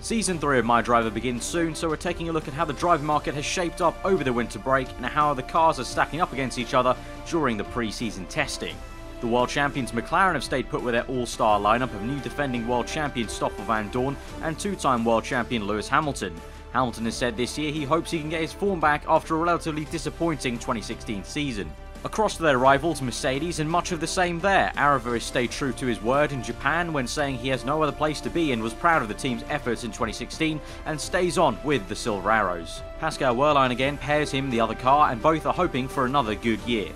Season 3 of MyDriver begins soon, so we're taking a look at how the driver market has shaped up over the winter break and how the cars are stacking up against each other during the pre-season testing. The world champions Mclaren have stayed put with their all-star lineup of new defending world champion Stoffel Vandoorne and two-time world champion Lewis Hamilton. Hamilton has said this year he hopes he can get his form back after a relatively disappointing 2016 season. Across to their rivals Mercedes, and much of the same there. Aarava has stayed true to his word in Japan when saying he has no other place to be and was proud of the team's efforts in 2016 and stays on with the Silver Arrows. Pascal Wehrlein again pairs him the other car, and both are hoping for another good year.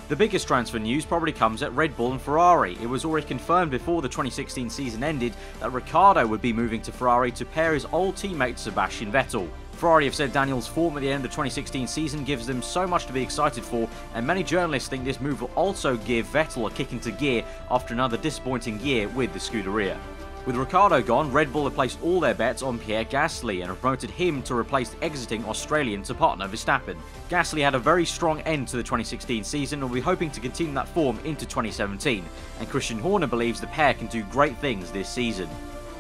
The biggest transfer news probably comes at Red Bull and Ferrari. It was already confirmed before the 2016 season ended that Ricciardo would be moving to Ferrari to pair his old teammate Sebastian Vettel. Ferrari have said Daniel's form at the end of the 2016 season gives them so much to be excited for, and many journalists think this move will also give Vettel a kick into gear after another disappointing year with the Scuderia. With Ricciardo gone, Red Bull have placed all their bets on Pierre Gasly and have promoted him to replace the exiting Australian to partner Verstappen. Gasly had a very strong end to the 2016 season and will be hoping to continue that form into 2017, and Christian Horner believes the pair can do great things this season.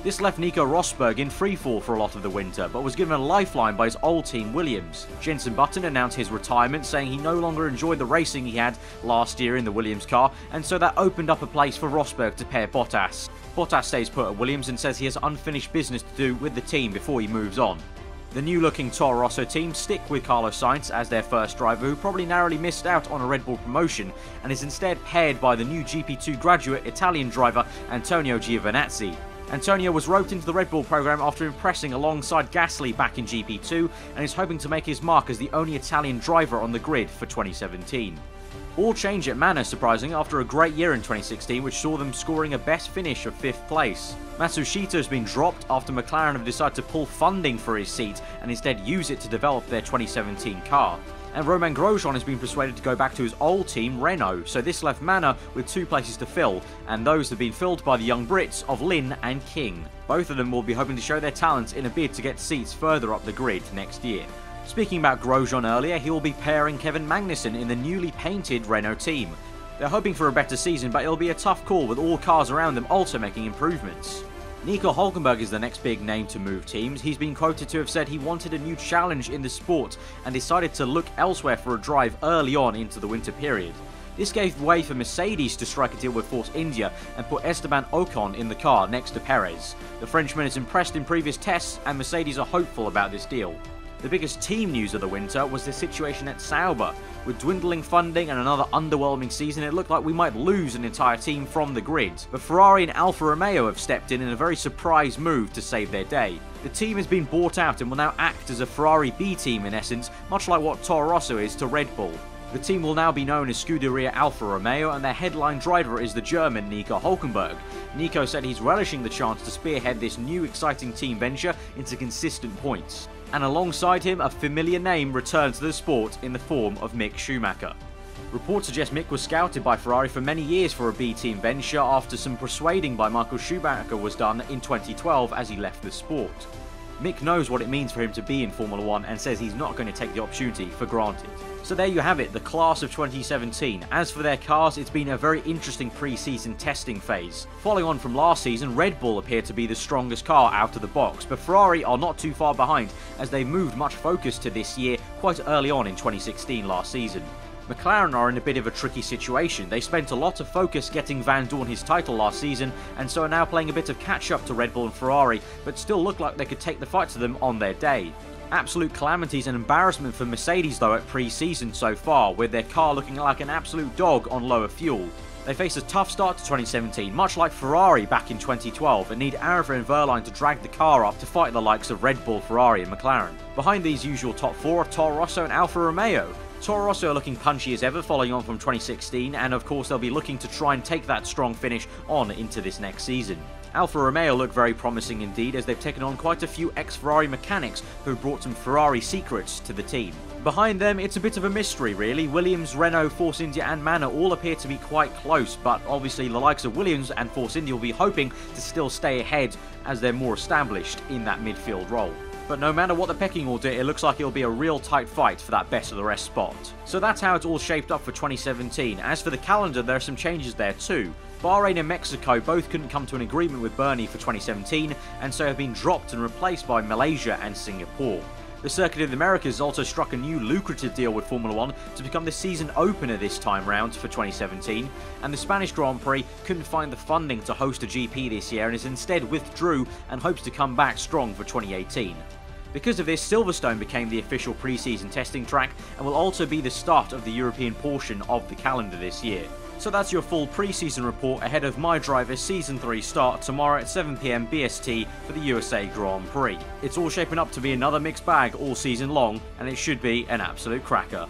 This left Nico Rosberg in freefall for a lot of the winter, but was given a lifeline by his old team Williams. Jenson Button announced his retirement, saying he no longer enjoyed the racing he had last year in the Williams car, and so that opened up a place for Rosberg to pair Bottas. Bottas stays put at Williams and says he has unfinished business to do with the team before he moves on. The new-looking Toro Rosso team stick with Carlos Sainz as their first driver, who probably narrowly missed out on a Red Bull promotion and is instead paired by the new GP2 graduate Italian driver Antonio Giovinazzi. Antonio was roped into the Red Bull program after impressing alongside Gasly back in GP2 and is hoping to make his mark as the only Italian driver on the grid for 2017. All change at Manor, surprisingly, after a great year in 2016 which saw them scoring a best finish of 5th place. Matsushita has been dropped after McLaren have decided to pull funding for his seat and instead use it to develop their 2017 car. And Romain Grosjean has been persuaded to go back to his old team, Renault, so this left Manor with 2 places to fill, and those have been filled by the young Brits of Lynn and King. Both of them will be hoping to show their talents in a bid to get seats further up the grid next year. Speaking about Grosjean earlier, he will be pairing Kevin Magnussen in the newly painted Renault team. They're hoping for a better season, but it'll be a tough call with all cars around them also making improvements. Nico Hülkenberg is the next big name to move teams. He's been quoted to have said he wanted a new challenge in the sport and decided to look elsewhere for a drive early on into the winter period. This gave way for Mercedes to strike a deal with Force India and put Esteban Ocon in the car next to Perez. The Frenchman is impressed in previous tests and Mercedes are hopeful about this deal. The biggest team news of the winter was the situation at Sauber. With dwindling funding and another underwhelming season, it looked like we might lose an entire team from the grid. But Ferrari and Alfa Romeo have stepped in a very surprise move to save their day. The team has been bought out and will now act as a Ferrari B team in essence, much like what Toro Rosso is to Red Bull. The team will now be known as Scuderia Alfa Romeo, and their headline driver is the German Nico Hülkenberg. Nico said he's relishing the chance to spearhead this new exciting team venture into consistent points. And alongside him, a familiar name returned to the sport in the form of Mick Schumacher. Reports suggest Mick was scouted by Ferrari for many years for a B-team venture after some persuading by Michael Schumacher was done in 2012 as he left the sport. Mick knows what it means for him to be in Formula 1 and says he's not going to take the opportunity for granted. So there you have it, the class of 2017. As for their cars, it's been a very interesting pre-season testing phase. Following on from last season, Red Bull appear to be the strongest car out of the box, but Ferrari are not too far behind as they moved much focus to this year quite early on in 2016 last season. McLaren are in a bit of a tricky situation. They spent a lot of focus getting Vandoorne his title last season and so are now playing a bit of catch up to Red Bull and Ferrari, but still look like they could take the fight to them on their day. Absolute calamities and embarrassment for Mercedes though at pre-season so far, with their car looking like an absolute dog on lower fuel. They face a tough start to 2017, much like Ferrari back in 2012, and need Aarava and Wehrlein to drag the car up to fight the likes of Red Bull, Ferrari and McLaren. Behind these usual top 4 are Toro Rosso and Alfa Romeo. Toro Rosso are looking punchy as ever following on from 2016, and of course they'll be looking to try and take that strong finish on into this next season. Alfa Romeo look very promising indeed as they've taken on quite a few ex-Ferrari mechanics who have brought some Ferrari secrets to the team. Behind them, it's a bit of a mystery really. Williams, Renault, Force India and Manor all appear to be quite close, but obviously the likes of Williams and Force India will be hoping to still stay ahead as they're more established in that midfield role. But no matter what the pecking order, it looks like it'll be a real tight fight for that best of the rest spot. So that's how it's all shaped up for 2017. As for the calendar, there are some changes there too. Bahrain and Mexico both couldn't come to an agreement with Bernie for 2017, and so have been dropped and replaced by Malaysia and Singapore. The Circuit of the Americas also struck a new lucrative deal with Formula 1 to become the season opener this time round for 2017, and the Spanish Grand Prix couldn't find the funding to host a GP this year and has instead withdrew and hopes to come back strong for 2018. Because of this, Silverstone became the official pre-season testing track and will also be the start of the European portion of the calendar this year. So that's your full pre-season report ahead of MyDriver Season 3 start tomorrow at 7 PM BST for the USA Grand Prix. It's all shaping up to be another mixed bag all season long, and it should be an absolute cracker.